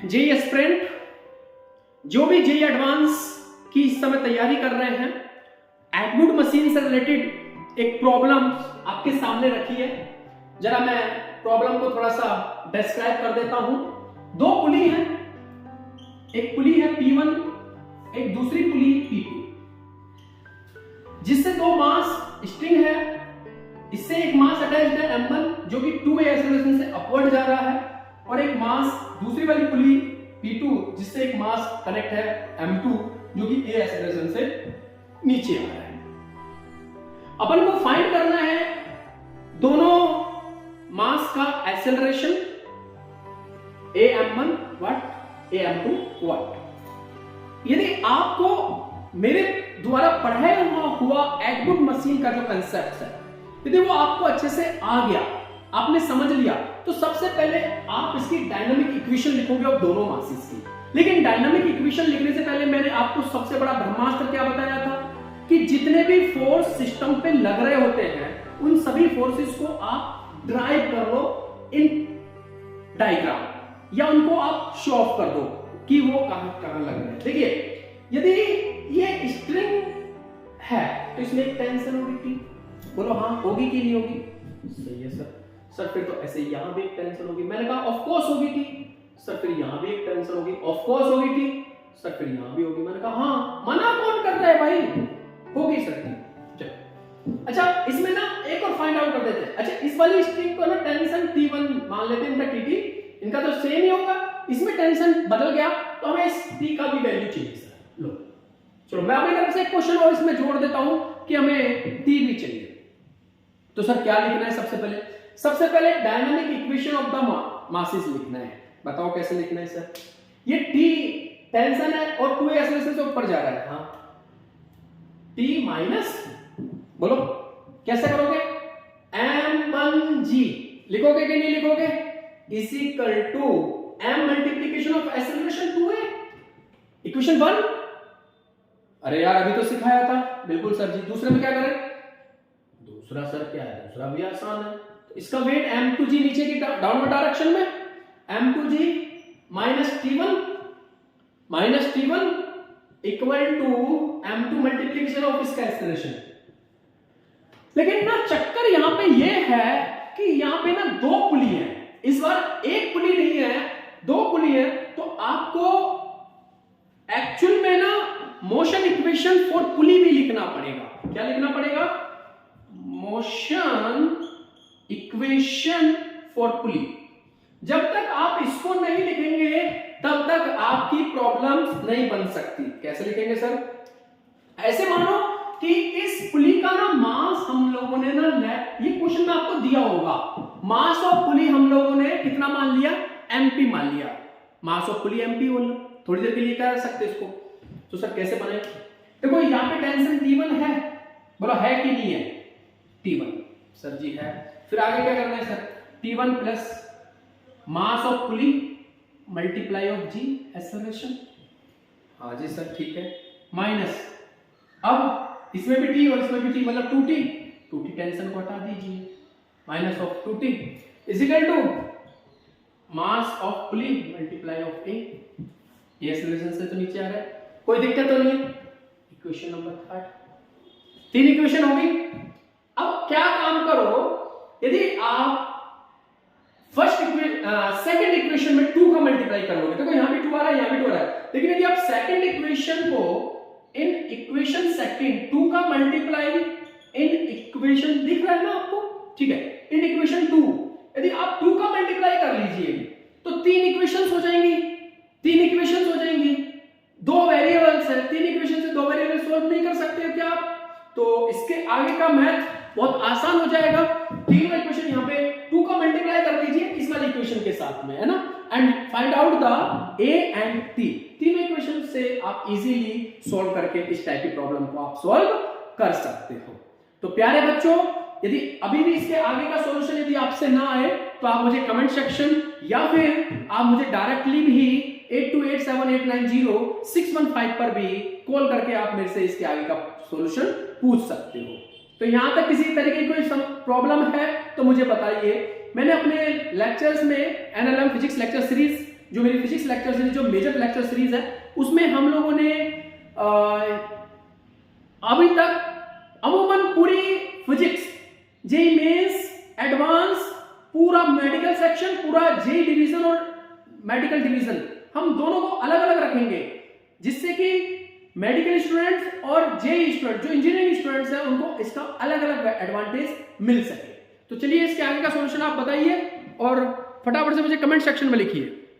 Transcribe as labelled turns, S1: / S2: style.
S1: JEE aspirant, जो भी JEE advance की इस समय तैयारी कर रहे हैं, एडवुड मशीन से रिलेटेड एक प्रॉब्लम आपके सामने रखी है। जरा मैं प्रॉब्लम को थोड़ा सा डिस्क्राइब कर देता हूं। दो पुली हैं, एक पुली है P1, एक दूसरी पुली P2, जिससे दो मास स्ट्रिंग है। इससे एक मास अटैच्ड है M1 जो कि 2a एक्सेलरेशन से अपवर्ड जा रहा है, और एक मास दूसरी वाली पुली P2 जिससे एक मास कनेक्ट है M2 जो कि a एक्सेलरेशन से नीचे आ रहा है। अपन को फाइंड करना है दोनों मास का acceleration, am1 what, am2 what. यदि आपको मेरे द्वारा पढ़ाया हुआ एडवुड मशीन का जो कंसेप्ट है, यदि वो आपको अच्छे से आ गया, आपने समझ लिया, तो सबसे पहले आप इसकी डायनामिक इक्वेशन लिखोगे ऑफ दोनों मासेस की। लेकिन डायनामिक इक्वेशन लिखने से पहले मैंने आपको सबसे बड़ा ब्रह्मास्त्र क्या बताया था कि जितने भी फोर्स सिस्टम पे लग रहे होते हैं, उन सभी फोर्सेस को आप ड्राइव कर लो इन डायग्राम, या उनको आप शो ऑफ कर दो कि वो कहां लग रहे हैं। देखिए, यदि ये स्ट्रिंग है तो इसमें एक टेंशन होगी T, बोलो हाँ होगी कि नहीं होगी? सही है सर फिर तो ऐसे यहां भी एक टेंशन होगी। मैंने कहा ऑफ कोर्स होगी T। सर फिर यहां भी एक टेंशन होगी, ऑफ कोर्स होगी T। सर फिर यहां भी होगी। मैंने कहा हाँ, मना कौन कर रहा है भाई, होगी सर T। चलो अच्छा, इसमें ना एक और फाइंड आउट कर देते हैं। अच्छा, इस वाली स्ट्रिंग को ना टेंशन T1 मान लेते हैं, इनका TT इनका तो सेम ही होगा। इसमें टेंशन बदल गया तो हमें इस T का भी वैल्यू चाहिए सर। लो चलो, मैं अपनी तरफ से एक क्वेश्चन और इसमें जोड़ देता हूं कि हमें T भी चाहिए। तो सर क्या लिखना है? सबसे पहले dynamic equation of the masses लिखना है। बताओ कैसे लिखना है सर? ये T टेंशन है और 2a एक्सेलरेशन से ऊपर जा रहा है। हाँ, T माइनस, बोलो कैसे करोगे? M1G लिखोगे कि नहीं लिखोगे? Is equal to M multiplication of acceleration 2a, equation 1। अरे यार अभी तो सिखाया था। बिल्कुल सर जी। दूसरे में क्या करें? दूसरा सर क्या है? दूसरा भी आसान है। तो इसका वेट M2G नीचे की डाउनवर्ड डायरेक्शन में, M2G minus T1 equal to M2 multiplication of इसका एक्सेलरेशन। लेकिन ना चक्कर यहां पे ये है कि यहां पे ना दो पुली है, इस बार एक पुली नहीं है, दो पुली है। तो आपको एक्चुअल में ना मोशन इक्वेशन फॉर पुली भी लिखना पड़ेगा। क्या लिखना पड़ेगा? मोशन इक्वेशन फॉर पुली। जब तक आप इसको नहीं लिखेंगे तब तक आपकी प्रॉब्लम्स नहीं बन सकती। कैसे लिखेंगे सर? ऐसे मानो कि इस पुली का ना मास हम लोगों ने ना, ये क्वेश्चन में आपको दिया होगा, मास ऑफ पुली हम लोगों ने कितना मान लिया? MP मान लिया। मास ऑफ पुली MP बोल लो, थोड़ी देर के लिए क्या कर सकते इसको। तो सर कैसे बने? देखो यहाँ पे टेंशन T1 है, बोलो है कि नहीं है? T1 सर जी है। फिर आगे क्या करना है sir? T1 plus mass of pulley multiply of G acceleration. हाँ जी सर ठीक है। माइनस, अब इसमें भी T और इसमें भी T, मतलब 2T टेंशन को हटा दीजिए, minus of 2T is equal to mass of pulley multiply of A। ये एक्सेलरेशन से तो नीचे आ रहा है, कोई दिक्कत तो नहीं है। इक्वेशन नंबर 3, 3 इक्वेशन होगी। अब क्या काम करो, यदि आप सेकंड इक्वेशन में 2 का मल्टीप्लाई करोगे, देखो यहां भी 2 आ रहा है, यहां भी 2 आ रहा है, लेकिन यदि आप सेकंड इक्वेशन को इन इक्वेशन सेकंड 2 का मल्टीप्लाई इन इक्वेशन दिख रहा है ना आपको, ठीक है, इन इक्वेशन 2 यदि आप 2 का मल्टीप्लाई कर लीजिए तो 3 इक्वेशंस हो जाएंगी। 3 इक्वेशंस हो जाएंगी, 2 वेरिएबल्स है, 3 इक्वेशन से 2 वेरिएबल सॉल्व नहीं कर सकते हो क्या आप? तो इसके आगे का मैथ बहुत आसान हो जाएगा। 3 इक्वेशन यहाँ पे 2 का मल्टीप्लाई कर लीजिए इस वाली इक्वेशन के साथ में, है ना, and find out the A and T। 3 equation से आप इजीली सॉल्व करके इस टाइप की प्रॉब्लम को आप सॉल्व कर सकते हो। तो प्यारे बच्चों, यदि अभी भी इसके आगे का सॉल्यूशन यदि आपसे ना आए तो आप मुझे कमेंट सेक्शन या फिर आप मुझे डायरेक्टली भी 8287890615 पर भी कॉल करके आप मेरे से इसके आगे का सॉल्यूशन पूछ सकते हो। तो यहां तक किसी तरीके की कोई प्रॉब्लम है तो मुझे बताइए। मैंने अपने लेक्चर्स में NLM फिजिक्स लेक्चर सीरीज जो मेरी फिजिक्स लेक्चर सीरीज, जो मेजर लेक्चर सीरीज है, उसमें हम लोगों ने अभी तक अमूमन पूरी फिजिक्स, जेई मेंस, एडवांस, पूरा मेडिकल सेक्शन, पूरा जेई डिवीजन और मेडिकल डिवीजन, हम दोनों को अलग अलग रखेंगे, जिससे कि मेडिकल स्टूडेंट्स और जेई स्टूडेंट, जो इंजीनियरिंग स्टूडेंट्स हैं, उनको इसका अलग अलग एडवांटेज मिल सके। तो चलिए इसके आगे का सॉल्यूशन आप बताइए और फटाफट से मुझे कमेंट सेक्शन में लिखिए।